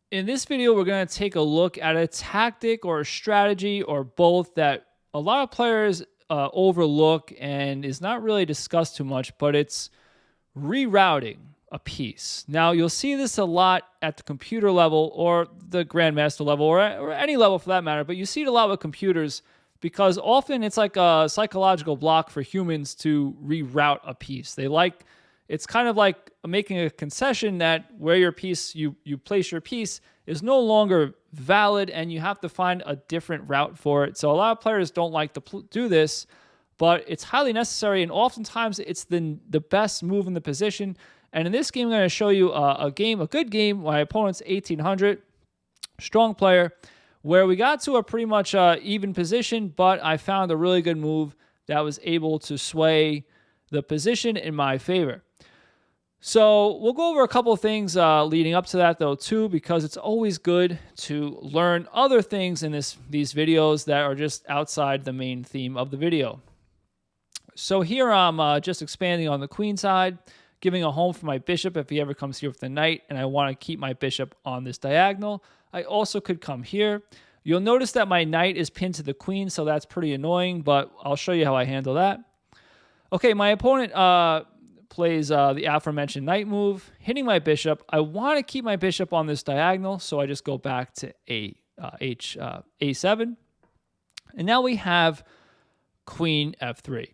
In this video, we're going to take a look at a tactic or a strategy or both that a lot of players overlook and is not really discussed too much, but it's rerouting a piece. Now, you'll see this a lot at the computer level or the grandmaster level or any level for that matter, but you see it a lot with computers because often it's like a psychological block for humans to reroute a piece. It's kind of like making a concession that where your piece, you place your piece is no longer valid and you have to find a different route for it. So a lot of players don't like to do this, but it's highly necessary and oftentimes it's the best move in the position. And in this game, I'm going to show you a good game. My opponent's 1800, strong player, where we got to a pretty much even position, but I found a really good move that was able to sway the position in my favor. So we'll go over a couple of things leading up to that, though, too, because it's always good to learn other things in these videos that are just outside the main theme of the video. So here I'm just expanding on the queen side, giving a home for my bishop if he ever comes here with the knight, and I want to keep my bishop on this diagonal. I also could come here. You'll notice that my knight is pinned to the queen, so that's pretty annoying, but I'll show you how I handle that. Okay, my opponent plays the aforementioned knight move, hitting my bishop. I want to keep my bishop on this diagonal, so I just go back to A7. And now we have queen F3.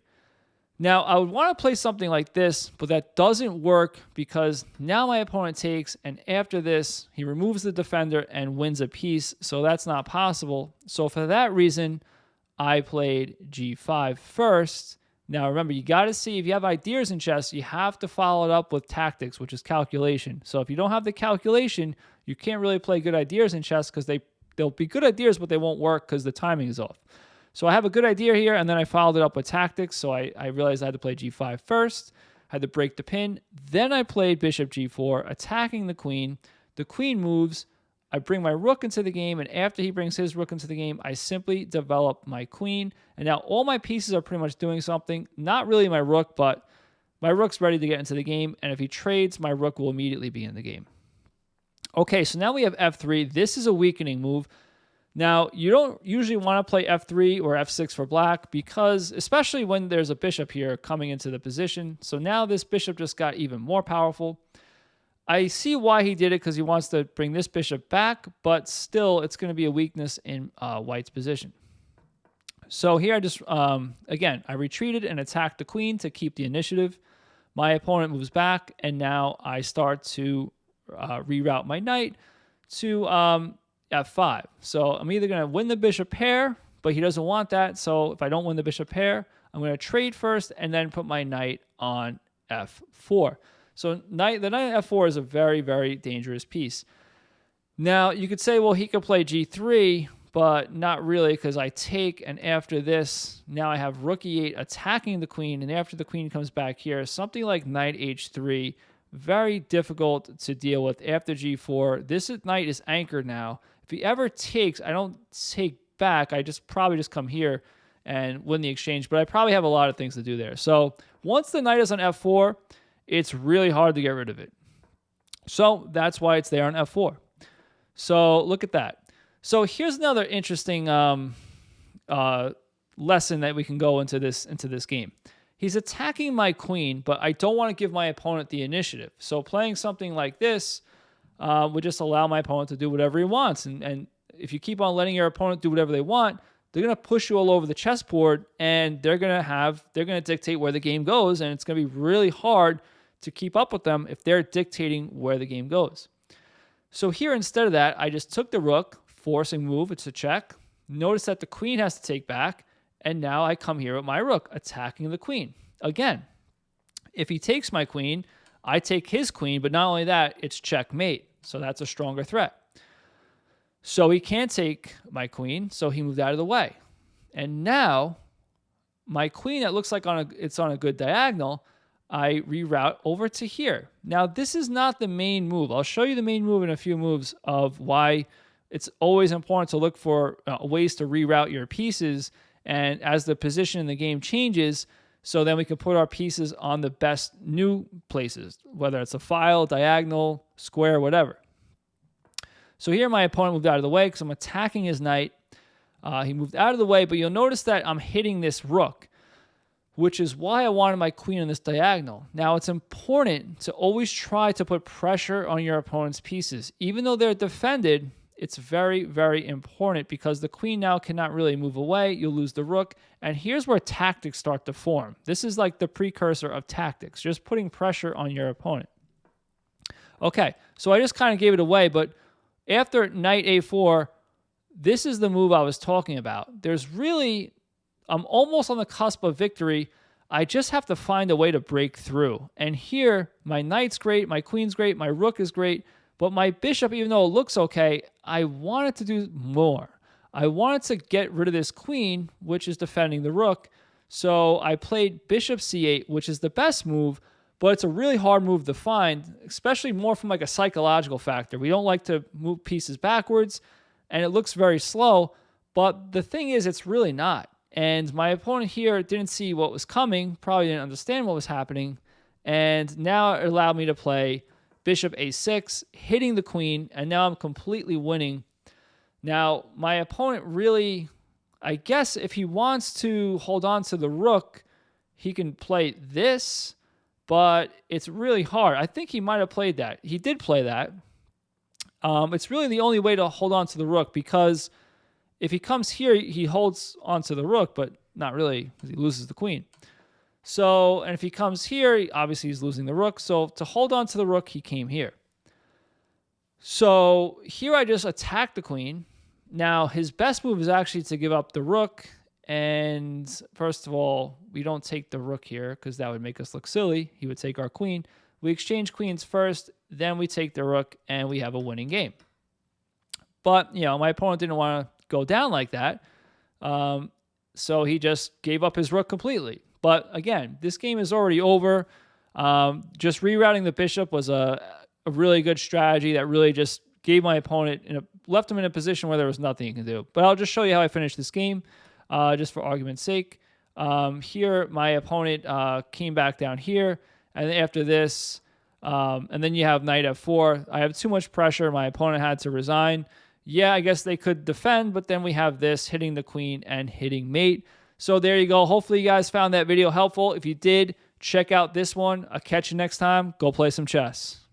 Now, I would want to play something like this, but that doesn't work because now my opponent takes, and after this, he removes the defender and wins a piece, so that's not possible. So for that reason, I played G5 first. Now, remember, you got to see, if you have ideas in chess, you have to follow it up with tactics, which is calculation. So if you don't have the calculation, you can't really play good ideas in chess because they'll be good ideas, but they won't work because the timing is off. So I have a good idea here, and then I followed it up with tactics. So I realized I had to play G5 first, had to break the pin. Then I played bishop G4, attacking the queen. The queen moves. I bring my rook into the game, and after he brings his rook into the game, I simply develop my queen. And now all my pieces are pretty much doing something. Not really my rook, but my rook's ready to get into the game, and if he trades, my rook will immediately be in the game. Okay, so now we have F3. This is a weakening move. Now, you don't usually want to play F3 or F6 for black because, especially when there's a bishop here coming into the position. So now this bishop just got even more powerful. I see why he did it because he wants to bring this bishop back, but still it's going to be a weakness in white's position. So here I just, again, I retreated and attacked the queen to keep the initiative. My opponent moves back, and now I start to reroute my knight to F5. So I'm either going to win the bishop pair, but he doesn't want that. So if I don't win the bishop pair, I'm going to trade first and then put my knight on F4. So the knight on F4 is a very, very dangerous piece. Now, you could say, well, he could play G3, but not really because I take, and after this, now I have rook E8 attacking the queen, and after the queen comes back here, something like knight H3, very difficult to deal with after G4. This knight is anchored now. If he ever takes, I don't take back. I probably just come here and win the exchange, but I probably have a lot of things to do there. So once the knight is on F4, it's really hard to get rid of it. So that's why it's there on F4. So look at that. So here's another interesting lesson that we can go into this game. He's attacking my queen, but I don't want to give my opponent the initiative. So playing something like this would just allow my opponent to do whatever he wants. And if you keep on letting your opponent do whatever they want, they're going to push you all over the chessboard, and they're going to dictate where the game goes, and it's going to be really hard to keep up with them if they're dictating where the game goes. So here, instead of that, I just took the rook, forcing move. It's a check. Notice that the queen has to take back, and now I come here with my rook, attacking the queen. Again, if he takes my queen, I take his queen, but not only that, it's checkmate. So that's a stronger threat. So he can't take my queen, so he moved out of the way. And now, my queen that looks like it's on a good diagonal, I reroute over to here. Now, this is not the main move. I'll show you the main move in a few moves of why it's always important to look for ways to reroute your pieces, and as the position in the game changes, so then we can put our pieces on the best new places, whether it's a file, diagonal, square, whatever. So here my opponent moved out of the way because I'm attacking his knight. He moved out of the way, but you'll notice that I'm hitting this rook, which is why I wanted my queen on this diagonal. Now, it's important to always try to put pressure on your opponent's pieces. Even though they're defended, it's very, very important because the queen now cannot really move away. You'll lose the rook. And here's where tactics start to form. This is like the precursor of tactics, just putting pressure on your opponent. Okay, so I just kind of gave it away, but after knight a4, this is the move I was talking about. I'm almost on the cusp of victory. I just have to find a way to break through. And here, my knight's great, my queen's great, my rook is great, but my bishop, even though it looks okay, I wanted to do more. I wanted to get rid of this queen, which is defending the rook. So I played bishop c8, which is the best move, but it's a really hard move to find, especially more from like a psychological factor. We don't like to move pieces backwards, and it looks very slow, but the thing is, it's really not. And my opponent here didn't see what was coming, probably didn't understand what was happening, and now it allowed me to play bishop a6, hitting the queen, and now I'm completely winning. Now, my opponent really, I guess if he wants to hold on to the rook, he can play this, but it's really hard. I think he might have played that. He did play that. It's really the only way to hold on to the rook because if he comes here, he holds onto the rook, but not really because he loses the queen. So, and if he comes here, obviously he's losing the rook. So to hold on to the rook, he came here. So here I just attack the queen. Now, his best move is actually to give up the rook. And first of all, we don't take the rook here because that would make us look silly. He would take our queen. We exchange queens first, then we take the rook, and we have a winning game. But, my opponent didn't want to go down like that. So he just gave up his rook completely. But again, this game is already over. Just rerouting the bishop was a really good strategy that really just gave my opponent, left him in a position where there was nothing he can do. But I'll just show you how I finished this game, just for argument's sake. Here, my opponent came back down here. And after this, and then you have knight f4. I have too much pressure. My opponent had to resign. Yeah, I guess they could defend, but then we have this hitting the queen and hitting mate. So there you go. Hopefully you guys found that video helpful. If you did, check out this one. I'll catch you next time. Go play some chess.